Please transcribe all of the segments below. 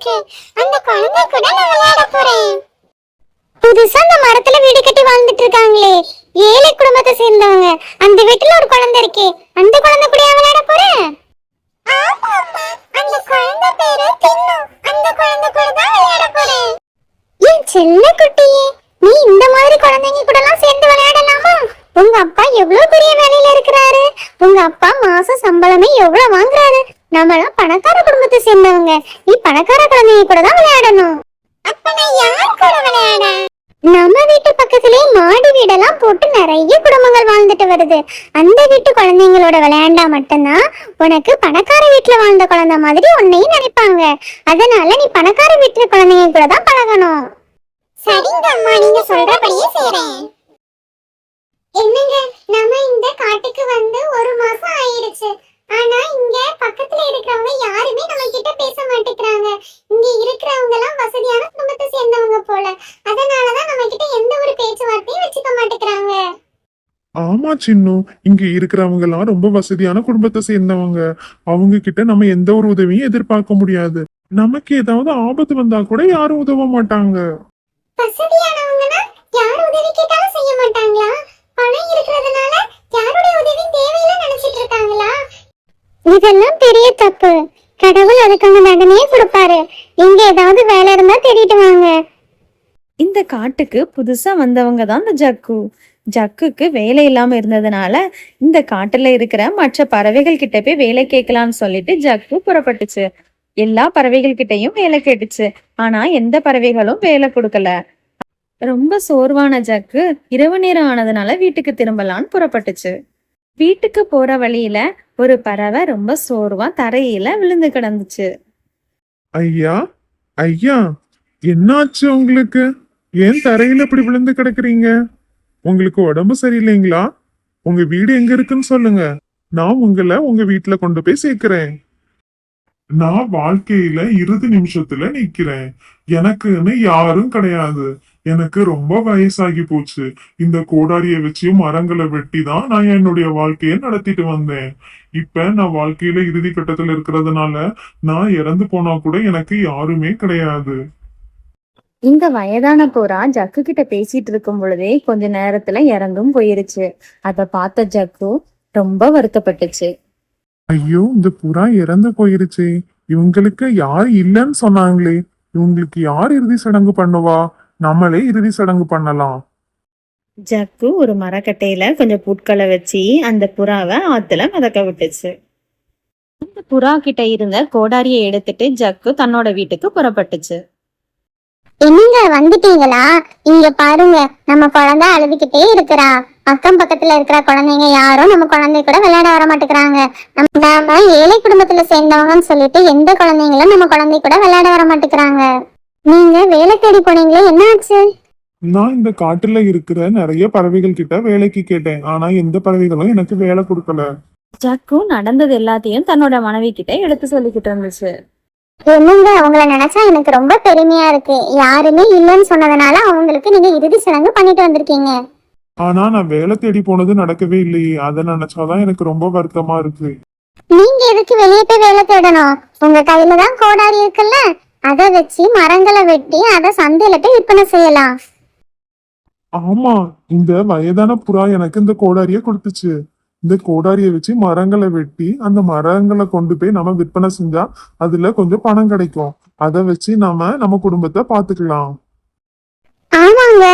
இருக்கு. அந்த குழந்தை கூட நான் விளையாட போறேன். புதுசா அந்த மரத்துல வீடு கட்டி வாழ்ந்துட்டு இருக்காங்களே, ஏழை குடும்பத்தை சேர்ந்தவங்க. அந்த வீட்டுல ஒரு குழந்தை இருக்கே, அந்த குழந்தை கூட விளையாட போறேன். அந்த குழந்தை பேரு தின்னு. அந்த குழந்தை கூட தான் விளையாட போறேன். என் செல்ல குட்டியே, நீ இந்த மாதிரி குழந்தைங்க கூட எல்லாம் சேர்ந்து விளையாடலாமா? உங்க அப்பா எவ்வளவு பெரிய வேலையில இருக்கிறாரு. உங்க அப்பா மாசம் சம்பளமே எவ்வளவு வாங்குறாரு. நம்மளாம் பணக்கார குடும்பத்தை சேர்ந்தவங்க. நீ பணக்கார குழந்தைங்க கூட தான் விளையாடணும். அப்ப நான் யார் கூட விளையாட? நம்ம வீட்டு பக்கத்திலேயே மாடி வீடெல்லாம் போட்டு நிறைய குடும்பங்கள் வாழ்ந்துட்டு வருது. அந்த வீட்டு குழந்தைங்களோட விளையாண்டா மட்டும்தான் உனக்கு பணக்கார வீட்டுல வாழ்ந்த குழந்தை மாதிரி உன்னையும் நினைப்பாங்க. அதனால நீ பணக்கார வீட்டுல குழந்தைங்க கூட தான் பழகணும். சரிங்க அம்மா, நீங்க சொல்றபடியே செய்றேன். என்னங்க, நம்ம இந்த காட்டுக்கு வந்து 1 மாசம் ஆயிருச்சு. ஆனா இங்க பக்கத்துல இருக்கிறவங்க யாருமே நம்ம கிட்ட பேச மாட்டேங்கிறாங்க. இங்க இருக்கிறவங்க எல்லாம் வசதியான குடும்பத்தை சேர்ந்தவங்க போல. அதனாலதான் நம்ம கிட்ட எந்த ஒரு பேச்சுவார்த்தையும் வச்சுக்க மாட்டேங்கிறாங்க. ஆமா சின்னு, இங்க இருக்கிறவங்க எல்லாம் ரொம்ப வசதியான குடும்பத்தை சேர்ந்தவங்க. அவங்க கிட்ட நம்ம எந்த ஒரு உதவியும் எதிர்பார்க்க முடியாது. நமக்கு ஏதாவது ஆபத்து வந்தா கூட யாரும் உதவ மாட்டாங்க. வசதியானவங்கன்னா யார் உதவி கேட்டாலும் செய்ய மாட்டாங்களா? பணம் இருக்கிறதுனால யாருடைய உதவியும் தேவையில்லை நினைச்சிட்டு இருக்காங்களா? இதெல்லாம் பெரிய தப்பு. கடவுள் அதுக்கான தண்டனையே கொடுப்பாரு. இங்க ஏதாவது வேலை இருந்தா தேடிட்டு வாங்க. இந்த காட்டுக்கு புதுசா வந்தவங்க தான் இந்த ஜக்கு. ஜக்குக்கு வேலை இல்லாம இருந்ததுனால இந்த காட்டுல இருக்கிற மற்ற பறவைகள் கிட்ட போய் வேலை கேட்கலான்னு சொல்லிட்டு ஜக்கு புறப்பட்டுச்சு. எல்லா பறவைகள் கிட்டையும் வேலை கேட்டுச்சு. ஆனா எந்த பறவைகளும் வேலை கொடுக்கல. ரொம்ப சோர்வான ஜக்கு இரவு நேரம் ஆனதுனால வீட்டுக்கு திரும்பலான்னு புறப்பட்டுச்சு. வீட்டுக்கு போற வழியில ஒரு பறவை ரொம்ப சோர்வா தரையில விழுந்து கிடந்துச்சு. ஐயா ஐயா, என்னாச்சு உங்களுக்கு? ஏன் தரையில இப்படி விழுந்து கிடக்குறீங்க? உங்களுக்கு உடம்பு சரியில்லைங்களா? உங்க வீடு எங்க இருக்குன்னு சொல்லுங்க, நான் உங்களை உங்க வீட்டுல கொண்டு போய் சேர்க்கிறேன். நான் வாழ்க்கையில இறுதி நிமிஷத்துல நிக்கிறேன். எனக்குன்னு யாரும் கிடையாது. எனக்கு ரொம்ப வயசாகி போச்சு. இந்த கோடாரிய வச்சு மரங்களை வெட்டி தான் நான் என்னுடைய வாழ்க்கைய நடத்திட்டு வந்தேன். இப்ப நான் வாழ்க்கையில இறுதி கட்டத்துல இருக்கிறதுனால நான் இறந்து போனா கூட எனக்கு யாருமே கிடையாது. இந்த வயதான புறா ஜக்கு கிட்ட பேசிட்டு இருக்கும் பொழுதே கொஞ்ச நேரத்துல இறந்தும் போயிருச்சு. அத பார்த்த ஜக்கு ரொம்ப வருத்தப்பட்டுச்சு. ஐயோ, இந்த புறா இறந்து போயிருச்சே. இவங்களுக்கு யார் இல்லைன்னு சொன்னாங்களே. இவங்களுக்கு யார் இறுதி சடங்கு பண்ணுவா? நம்மளே இறுதி சடங்கு பண்ணலாம். ஜக்கு ஒரு மரக்கட்டையில கொஞ்சம் புட்களை வச்சு அந்த புறாவை ஆத்துல மிதக்க விட்டுச்சு. அந்த புறா கிட்ட இருந்த கோடாரியை எடுத்துட்டு ஜக்கு தன்னோட வீட்டுக்கு புறப்பட்டுச்சு. என்னங்க, வந்துட்டீங்களா? இங்க பாருங்க, நம்ம குழந்தை அழுதுகிட்டே இருக்கிறா. அக்கம் பக்கத்துல இருக்கிற குழந்தைங்க யாரும் நம்ம குழந்தை கூட விளையாட வர மாட்டேங்கிறாங்க. நாம ஏழை குடும்பத்துல சேர்ந்தவங்கன்னு சொல்லிட்டு எந்த குழந்தைங்களும் நம்ம குழந்தை கூட விளையாட வர மாட்டேங்கிறாங்க. நீங்க வேலை தேடி போனீங்களே, என்ன ஆச்சு? நான் இந்த காட்டுல இருக்கிற நிறைய பறவைகள் கிட்ட வேலைக்கு கேட்டேன். ஆனா எந்த பறவைகளும் எனக்கு வேலை கொடுக்கல. ஜக்கு நடந்தது எல்லாத்தையும் தன்னோட மனைவி கிட்ட எடுத்து சொல்லிக்கிட்டு இருந்துச்சு. என்னங்க, அவங்கள நினைச்சா எனக்கு ரொம்ப பெருமையா இருக்கு. யாருமே இல்லைன்னு சொன்னதுனால அவங்களுக்கு நீங்க இறுதி சடங்கு பண்ணிட்டு வந்திருக்கீங்க. ஆனா நான் வேலை தேடி போனது நடக்கவே இல்லையே. அதை நினைச்சாதான் எனக்கு ரொம்ப வருத்தமா இருக்கு. நீங்க எதுக்கு வெளியே போய் வேலை தேடணும்? உங்க கையில தான் கோடாரி இருக்குல்ல, அதை வச்சு மரங்களை வெட்டி அதை சந்தையில போய் விற்பனை செய்யலாம். ஆமா, இந்த வயதான புறா எனக்கு இந்த கோடாரிய கொடுத்துச்சு. இந்த கோடாரிய வச்சு மரங்களை வெட்டி அந்த மரங்களை கொண்டு போய் நம்ம விற்பனை செஞ்சா அதுல கொஞ்சம் பணம் கிடைக்கும். அதை வச்சு நம்ம குடும்பத்தை பாத்துக்கலாம். ஆமாங்க,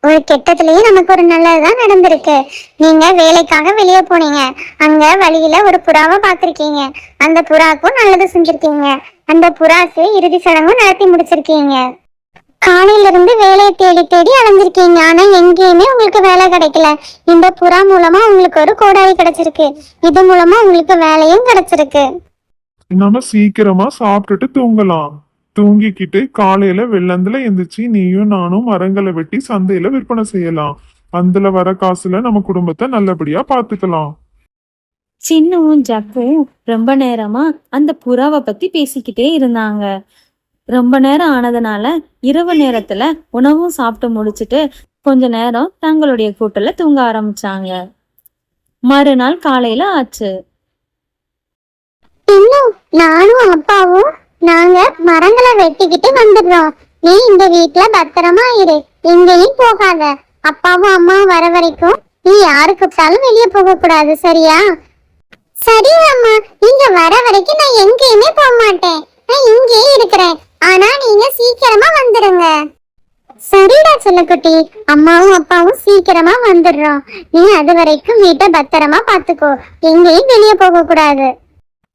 ஒரு கெட்டதுலயும் நமக்கு ஒரு நல்லதுதான் நடந்திருக்கு. நீங்க வேலைக்காக வெளியே போனீங்க. அங்க வழியில ஒரு புறாவை பார்த்திருக்கீங்க. அந்த புறாக்கும் நல்லது செஞ்சிருக்கீங்க. அந்த புறாக்கு இறுதி சடங்கும் நடத்தி முடிச்சிருக்கீங்க. காலையில இருந்து வேலையை தேடி தேடி அலைஞ்சிருக்கீங்க. ஆனா எங்கேயுமே உங்களுக்கு வேலை கிடைக்கல. இந்த புறா மூலமா உங்களுக்கு ஒரு கோடாரி கிடைச்சிருக்கு. இது மூலமா உங்களுக்கு வேலையும் கிடைச்சிருக்கு. நம்ம சீக்கிரமா சாப்பிட்டுட்டு தூங்கலாம். தூங்கிக்கிட்டு காலையில வெள்ளந்துல எந்திரிச்சு நீயும் நானும் மரங்களை வெட்டி சந்தையில விற்பனை செய்யலாம். அதுல வர காசுல நம்ம குடும்பத்தை நல்லபடியா பாத்துக்கலாம். சின்னவும் ஜக்கும் ரொம்ப நேரமா அந்த புறாவை பத்தி பேசிக்கிட்டே இருந்தாங்க. ரொம்ப நேரம் ஆனதுனால இரவு நேரத்துல உணவும் சாப்பிட்டு முடிச்சுட்டு கொஞ்ச நேரம் தங்களுடைய கூட்டுல தூங்க ஆரம்பிச்சாங்க. மறுநாள் காலையில ஆச்சு. இன்னும் நானும் அப்பாவும் நாங்க மரங்களை வெட்டிக்கிட்டு வந்துடுறோம். நீ இந்த வீட்ல பத்திரமா இரு, எங்கேயும் போகாத. அப்பாவும் அம்மாவும் வர வரைக்கும் நீ யாரு கூப்பிட்டாலும் வெளியே போக கூடாது, சரியா? சரி அம்மா, நீங்க வர வரைக்கும் நான் எங்கேயுமே போக மாட்டேன். நான் இங்கேயே இருக்கிறேன். ஆனா நீங்க சீக்கிரமா வந்துடுங்க. சரிடா செல்லக்குட்டி, அம்மாவும் அப்பாவும் சீக்கிரமா வந்துடுறோம். நீ அது வரைக்கும் வீட்டை பத்திரமா பாத்துக்கோ, எங்கேயும் வெளியே போக கூடாது.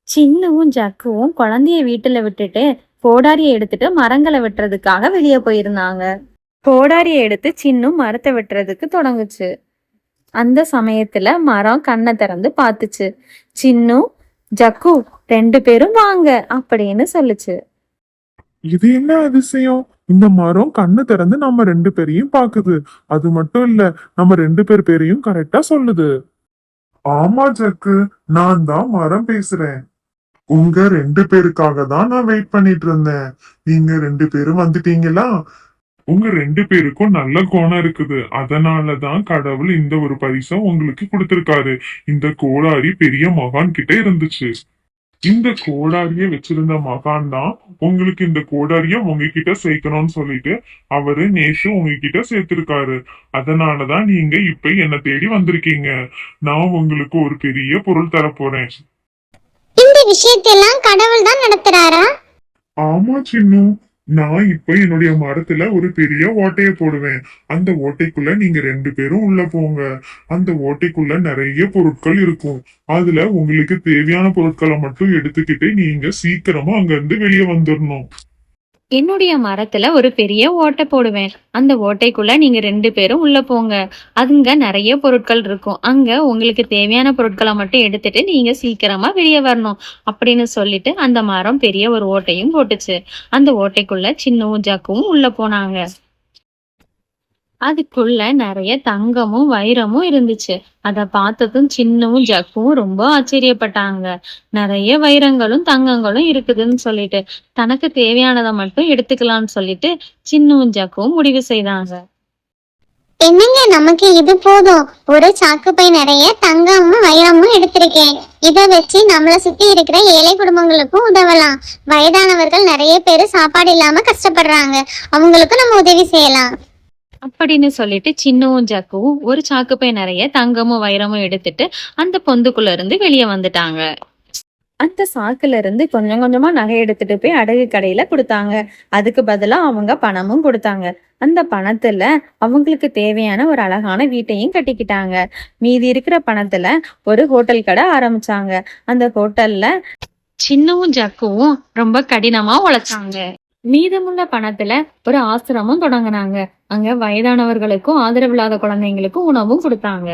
சின்னுவும் ஜக்குவும் குழந்தைய வீட்டுல விட்டுட்டு கோடாரியை எடுத்துட்டு மரங்களை வெட்டுறதுக்காக வெளியே போயிருந்தாங்க. கோடாரியை எடுத்து சின்னு மரத்தை வெட்டுறதுக்கு தொடங்குச்சு. அந்த சமயத்துல மரம் கண்ணை திறந்து பார்த்துச்சு. சின்னு, ஜக்கு 2 பேரும் வாங்க அப்படின்னு சொல்லுச்சு. இது என்ன அதிசயம்! இந்த மரம் கண்ணு திறந்து நம்ம 2 பேரையும் பாக்குது. அது மட்டும் இல்ல, நம்ம 2 பேரையும் கரெக்டா சொல்லுது. ஆமா ஜக்கு, நான் தான் மரம் பேசுறேன். உங்க 2 பேருக்காக தான் நான் வெயிட் பண்ணிட்டு இருந்தேன். நீங்க 2 பேரும் வந்துட்டீங்களா? உங்க 2 பேருக்கும் நல்ல குணம் இருக்குது. அதனாலதான் கடவுள் இந்த ஒரு பரிசை உங்களுக்கு கொடுத்திருக்காரு. இந்த கோடாரி பெரிய மகான் கிட்ட இருந்துச்சு. இந்த கோடாரிய வச்சிருந்த மகான் தான் உங்களுக்கு இந்த கோடாரிய உங்ககிட்ட சேர்க்கணும்னு சொல்லிட்டு அவரு நேசு உங்ககிட்ட சேர்த்திருக்காரு. அதனாலதான் நீங்க இப்ப என்ன தேடி வந்திருக்கீங்க. நான் உங்களுக்கு ஒரு பெரிய பொருள் தரப்போறேன். இந்த விஷயத்தெல்லாம் கடவுள் தான் நடத்துறாரா? ஆமா சின்னு, நான் இப்ப என்னுடைய மரத்துல ஒரு பெரிய ஓட்டைய போடுவேன். அந்த ஓட்டைக்குள்ள நீங்க 2 பேரும் உள்ள போங்க. அந்த ஓட்டைக்குள்ள நிறைய பொருட்கள் இருக்கும். அதுல உங்களுக்கு தேவையான பொருட்களை மட்டும் எடுத்துக்கிட்டு நீங்க சீக்கிரமா அங்க இருந்து வெளியே வந்துடணும். என்னுடைய மரத்துல ஒரு பெரிய ஓட்டை போடுவேன். அந்த ஓட்டைக்குள்ள நீங்க 2 பேரும் உள்ள போங்க. அங்க நிறைய பொருட்கள் இருக்கும். அங்க உங்களுக்கு தேவையான பொருட்களை மட்டும் எடுத்துட்டு நீங்க சீக்கிரமா வெளியே வரணும் அப்படின்னு சொல்லிட்டு அந்த மரம் பெரிய ஒரு ஓட்டையும் போட்டுச்சு. அந்த ஓட்டைக்குள்ள சின்னவும் ஜாக்கும் உள்ள போனாங்க. அதுக்குள்ள நிறைய தங்கமும் வைரமும் இருந்துச்சு. அத பார்த்ததும் சின்னவும் ஜக்கும் ரொம்ப ஆச்சரியப்பட்டாங்க. நிறைய வைரங்களும் தங்கங்களும் இருக்குதுன்னு சொல்லிட்டு தனக்கு தேவையானதை மட்டும் எடுத்துக்கலாம்னு சொல்லிட்டு சின்னவும் ஜக்கும் முடிவு செய்தாங்க. என்னங்க, நமக்கு இது போதும். ஒரு சாக்கு பை நிறைய தங்கமும் வைரமும் எடுத்திருக்கேன். இத வச்சு நம்மள சுத்தி இருக்கிற ஏழை குடும்பங்களுக்கும் உதவலாம். வயதானவர்கள் நிறைய பேரு சாப்பாடு இல்லாம கஷ்டப்படுறாங்க, அவங்களுக்கும் நம்ம உதவி செய்யலாம் அப்படின்னு சொல்லிட்டு சின்னவும் ஜக்குவும் ஒரு சாக்குப்பை நிறைய தங்கமும் வைரமும் எடுத்துட்டு அந்த பொந்துக்குள்ள இருந்து வெளியே வந்துட்டாங்க. அந்த சாக்குல இருந்து கொஞ்சம் கொஞ்சமா நகை எடுத்துட்டு போய் அடகு கடையில கொடுத்தாங்க. அதுக்கு பதிலா அவங்க பணமும் கொடுத்தாங்க. அந்த பணத்துல அவங்களுக்கு தேவையான ஒரு அழகான வீட்டையும் கட்டிக்கிட்டாங்க. மீதி இருக்கிற பணத்துல ஒரு ஹோட்டல் கடை ஆரம்பிச்சாங்க. அந்த ஹோட்டல்ல சின்னவும் ஜக்குவும் ரொம்ப கடினமா உழைச்சாங்க. மீதமுள்ள பணத்துல ஒரு ஆசிரமம் தொடங்கினாங்க. அங்க வயதானவர்களுக்கும் ஆதரவில்லாத குழந்தைங்களுக்கும் உணவும் கொடுத்தாங்க.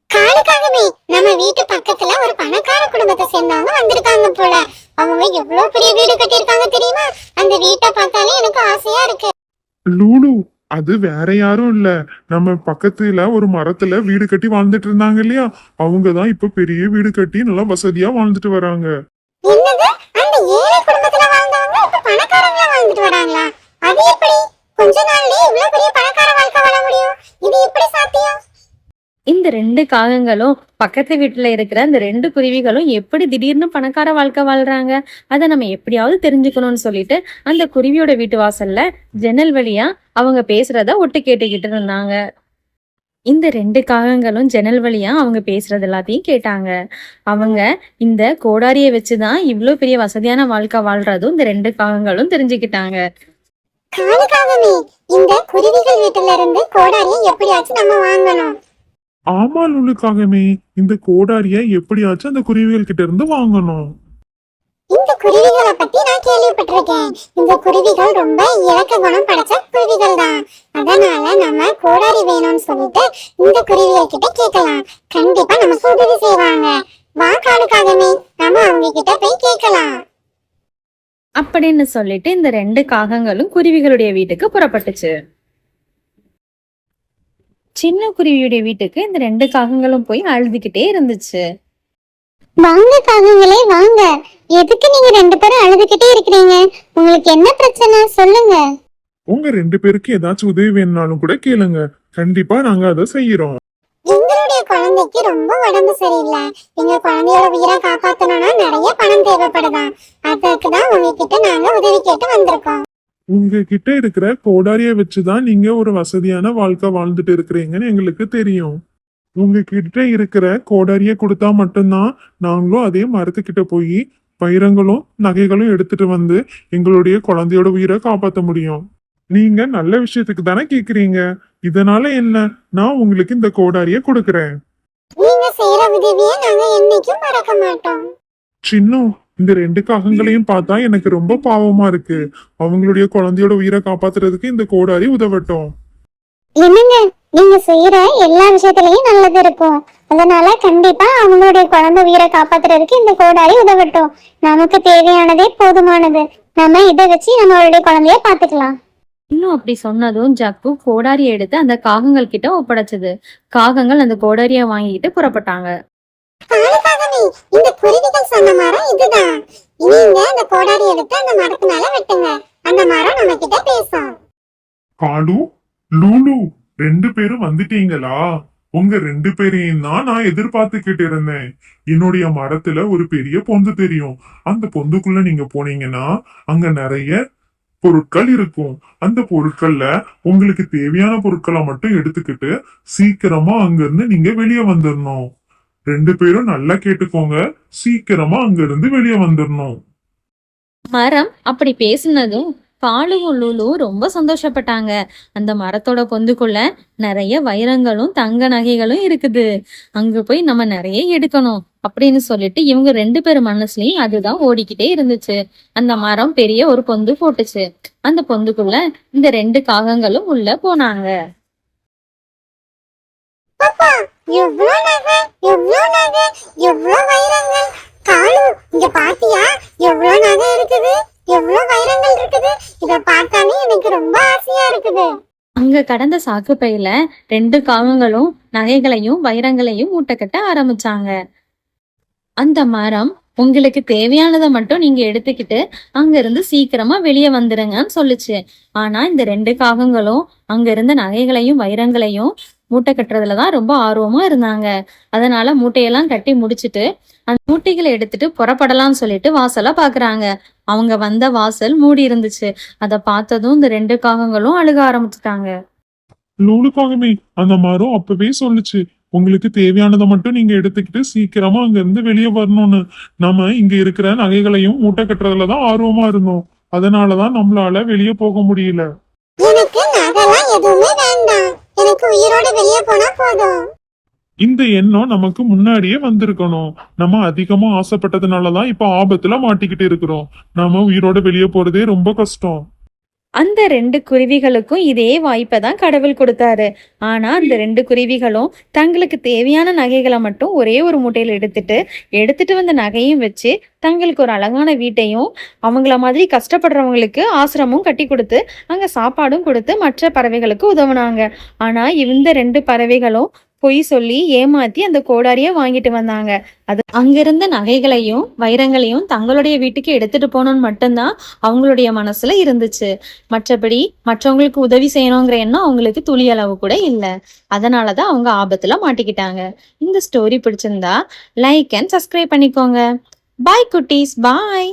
காலுக்காகவே நம்ம வீட்டு பக்கத்துல ஒரு பணக்கார குடும்பத்தை சேர்ந்தவங்க வந்திருக்காங்க போல. அவங்க எவ்வளவு பெரிய வீடு கட்டியிருக்காங்க தெரியுமா? அந்த வீட்டை பார்த்தாலே எனக்கு ஆசையா இருக்கு. லூலு, அது வேற யாரும் இல்ல, நம்ம பக்கத்துல ஒரு மரத்துல வீடு கட்டி வாழ்ந்துட்டு இருந்தாங்க இல்லையா, அவங்கதான் இப்ப பெரிய வீடு கட்டி நல்லா வசதியா வாழ்ந்துட்டு வராங்க. என்னது, அந்த ஏழை குடும்பத்துல வாழ்ந்தவங்க இப்ப பணக்காரங்களா வாழ்ந்துட்டு வராங்களா? அது எப்படி? கொஞ்ச நாள்லயே இவ்வளவு பெரிய பணக்கார வாழ்க்கை வாழ முடியும்? இது எப்படி சாத்தியம்? இந்த 2 காகங்களும் பக்கத்து வீட்டுல இருக்கிற அந்த 2 குருவிகளும் எப்படி திடீர்னு பணக்கார வாழ்க்கை வாழ்றாங்க, அதை நம்ம எப்படியாவது தெரிஞ்சுக்கணும்னு சொல்லிட்டு அந்த குருவியோட வீட்டு வாசல்ல ஜன்னல் வழியா அவங்க பேசுறத ஒட்டு கேட்டுக்கிட்டு இருந்தாங்க. இந்த 2 காகங்களும் ஜன்னல் வழியா அவங்க பேசுறது எல்லாத்தையும் கேட்டாங்க. அவங்க இந்த கோடாரியை வச்சுதான் இவ்வளவு பெரிய வசதியான வாழ்க்கை வாழ்றதும் இந்த 2 காகங்களும் தெரிஞ்சுக்கிட்டாங்க. காலுக்காகவே இந்த குருவிகள் வீட்டுல இருந்து கோடாரியை எப்படியாச்சும் நம்ம வாங்கணும். ஆமா லூலுக்காகவே, இந்த கோடாரிய எப்படியாச்சும் அந்த குருவிகள் கிட்ட இருந்து வாங்கணும். இந்த குருவிகளை பத்தி நான் கேள்விப்பட்டிருக்கேன். இந்த குருவிகள் ரொம்ப இலக்க குணம் படைச்ச குருவிகள் தான். அதனால நம்ம கோடாரி வேணும்னு சொல்லிட்டு இந்த குருவிகள் கிட்ட கேட்கலாம். கண்டிப்பா நமக்கு உதவி செய்வாங்க. வா காலுக்காகவே, நம்ம அவங்க கிட்ட போய் கேட்கலாம் அப்படின்னு சொல்லிட்டு இந்த 2 காகங்களும் குருவிகளுடைய வீட்டுக்கு புறப்பட்டுச்சு. சின்ன குருவியுடைய வீட்டுக்கு இந்த 2 காகங்களும் போய் அழுதுகிட்டே இருந்துச்சு. வாங்க காகங்களே வாங்க, எதுக்கு நீங்க 2 பேரும் அழுதுகிட்டே இருக்கிறீங்க? உங்களுக்கு என்ன பிரச்சனை சொல்லுங்க. உங்க 2 பேருக்கு ஏதாச்சும் உதவி வேணும்னாலும் கூட கேளுங்க, கண்டிப்பா நாங்க அதை செய்யறோம். எங்களுடைய குழந்தைக்கு ரொம்ப உடம்பு சரியில்லை. எங்க குழந்தையோட உயிரை காப்பாத்தணும்னா நிறைய பணம் தேவைப்படுதான். அதுக்கு தான் உங்ககிட்ட நாங்க உதவி கேட்டு வந்திருக்கோம். உங்ககிட்ட இருக்கிற கோடாரியை வச்சுதான் நீங்க ஒரு வசதியான வாழ்க்கை வாழ்ந்துட்டு இருக்கிறீங்கன்னு எங்களுக்கு தெரியும். உங்ககிட்ட இருக்கிற கோடாரியை கொடுத்தா மட்டும்தான் நாங்களும் அதே மரத்துக்கிட்ட போய் வைரங்களும் நகைகளும் எடுத்துட்டு வந்து எங்களுடைய குழந்தையோட உயிரை காப்பாற்ற முடியும். நீங்க நல்ல விஷயத்துக்கு தானே கேக்குறீங்க. இதனால என்ன, நான் உங்களுக்கு இந்த கோடாரியை கொடுக்கறேன். நீங்க செய்யற உதவியை நாங்க என்னைக்கும் மறக்க மாட்டோம். சின்னு, இந்த 2 காகங்களையும் பார்த்தா எனக்கு ரொம்ப பாவமா இருக்கு. அவங்களுடைய குழந்தையோட உயிரை காப்பாத்துறதுக்கு இந்த கோடாரி உதவட்டும். என்னங்க, நீங்க செய்யற எல்லா விஷயத்திலயும் நல்லது இருக்கும். அதனால கண்டிப்பா அவங்களுடைய குழந்தை உயிரை காப்பாத்துறதுக்கு இந்த கோடாரி உதவட்டும். நமக்கு தேவையானதே போதுமானது. நம்ம இதை வச்சு நம்மளுடைய குழந்தைய பாத்துக்கலாம். இன்னும் அப்படி சொன்னதும் ஜக்கு கோடாரியை எடுத்து அந்த காகங்கள் கிட்ட ஒப்படைச்சது. காகங்கள் அந்த கோடாரியை வாங்கிட்டு புறப்பட்டாங்க. காலகாகவே இந்த குருவிகள் சொன்ன மரம் இதுதான். நீங்க அந்த கோடாரி எடுத்து அந்த மரத்து மேல வெட்டுங்க. அந்த மரம் நம்ம கிட்ட பேசும். காலு, லூலு, 2 பேரும் வந்துட்டீங்களா? உங்க 2 பேரையும் தான் நான் எதிர்பார்த்துக்கிட்டு இருந்தேன். என்னுடைய மரத்துல ஒரு பெரிய பொந்து தெரியும். அந்த பொந்துக்குள்ள நீங்க போனீங்கன்னா அங்க நிறைய பொருட்கள் இருக்கும். அந்த பொருட்கள்ல உங்களுக்கு தேவையான பொருட்களை மட்டும் எடுத்துக்கிட்டு சீக்கிரமா அங்க இருந்து நீங்க வெளியே வந்துடணும். 2 பேரும் நல்லா கேட்டுக்கோங்க, சீக்கிரமா அங்க இருந்து வெளியே வந்துடணும். மரம் அப்படி பேசினதும் காலுவும் லூலு ரொம்ப சந்தோஷப்பட்டாங்க. அந்த மரத்தோட பொந்துக்குள்ள நிறைய வைரங்களும் தங்க நகைகளும் இருக்குது. அங்க போய் நம்ம நிறைய எடுக்கணும் அப்படின்னு சொல்லிட்டு இவங்க 2 பேர் மனசுலயும் அதுதான் ஓடிக்கிட்டே இருந்துச்சு. அந்த மரம் பெரிய ஒரு பொந்து போட்டுச்சு. அந்த பொந்துக்குள்ள இந்த 2 காகங்களும் உள்ள போனாங்க. அப்பா, எவ்வளவு நகை, எவ்வளவு நகை, எவ்வளவு வைரங்கள். காலு, இங்க பாத்தியா எவ்வளவு நகை இருக்குது, எவ்வளவு வைரங்கள் இருக்குது. இத பார்த்தாலே எனக்கு ரொம்ப ஆசையா இருக்குது. அங்க கடந்த சாக்கு பையில 2 காகங்களும் நகைகளையும் வைரங்களையும் மூட்டை கட்ட ஆரம்பிச்சாங்க. அந்த மரம் உங்களுக்கு தேவையானதை மட்டும் நீங்க எடுத்துக்கிட்டு அங்க இருந்து சீக்கிரமா வெளியே வந்துருங்கன்னு சொல்லுச்சு. ஆனா இந்த 2 காகங்களும் அங்க இருந்த நகைகளையும் வைரங்களையும் மூட்டை கட்டுறதுலதான் ரொம்ப ஆர்வமா இருந்தாங்க. அதனால மூட்டையெல்லாம் கட்டி முடிச்சுட்டு அந்த மூட்டைகளை எடுத்துட்டு புறப்படலாம்னு சொல்லிட்டு வாசலா பாக்குறாங்க. அவங்க வந்த வாசல் மூடி இருந்துச்சு. அதை பார்த்ததும் இந்த 2 காகங்களும் அழுக ஆரம்பிச்சுட்டாங்க. லூலுக்காகவே அந்த மரம் அப்பவே சொல்லுச்சு, உங்களுக்கு தேவையானதை மட்டும் நீங்க எடுத்துக்கிட்டு சீக்கிரமா அங்க இருந்து வெளியே வரணும்னு. நம்ம இங்க இருக்கிற நகைகளையும் மூட்டை கட்டுறதுலதான் ஆர்வமா இருந்தோம். அதனாலதான் நம்மளால வெளியே போக முடியல. எனக்கு நகைலாம் எதுவுமே வேண்டாம். எனக்கு உயிரோட வெளியே போனா போதும். இந்த எண்ணம் நமக்கு முன்னாடியே வந்திருக்கணும். நம்ம அதிகமா ஆசைப்பட்டதுனாலதான் இப்ப ஆபத்துல மாட்டிக்கிட்டு இருக்கிறோம். நம்ம உயிரோட வெளியே போறதே ரொம்ப கஷ்டம். அந்த 2 குருவிகளுக்கும் இதே வாய்ப்பை தான் கடவுள் கொடுத்தாரு. ஆனா அந்த 2 குருவிகளும் தங்களுக்கு தேவையான நகைகளை மட்டும் ஒரே ஒரு மூட்டையில எடுத்துட்டு வந்த நகையும் வச்சு தங்களுக்கு ஒரு அழகான வீட்டையும் அவங்கள மாதிரி கஷ்டப்படுறவங்களுக்கு ஆசிரமும் கட்டி கொடுத்து அங்க சாப்பாடும் கொடுத்து மற்ற பறவைகளுக்கு உதவுனாங்க. ஆனா இந்த 2 பறவைகளும் பொய் சொல்லி ஏமாத்தி அந்த கோடாரியை வாங்கிட்டு வந்தாங்க. அது அங்கிருந்த நகைகளையும் வைரங்களையும் தங்களுடைய வீட்டுக்கு எடுத்துட்டு போகணும்னு மட்டும்தான் அவங்களுடைய மனசுல இருந்துச்சு. மற்றபடி மற்றவங்களுக்கு உதவி செய்யணுங்கிற எண்ணம் அவங்களுக்கு துளி அளவு கூட இல்லை. அதனாலதான் அவங்க ஆபத்துல மாட்டிக்கிட்டாங்க. இந்த ஸ்டோரி பிடிச்சிருந்தா லைக் அண்ட் சப்ஸ்கிரைப் பண்ணிக்கோங்க. பாய் குட்டீஸ், பாய்.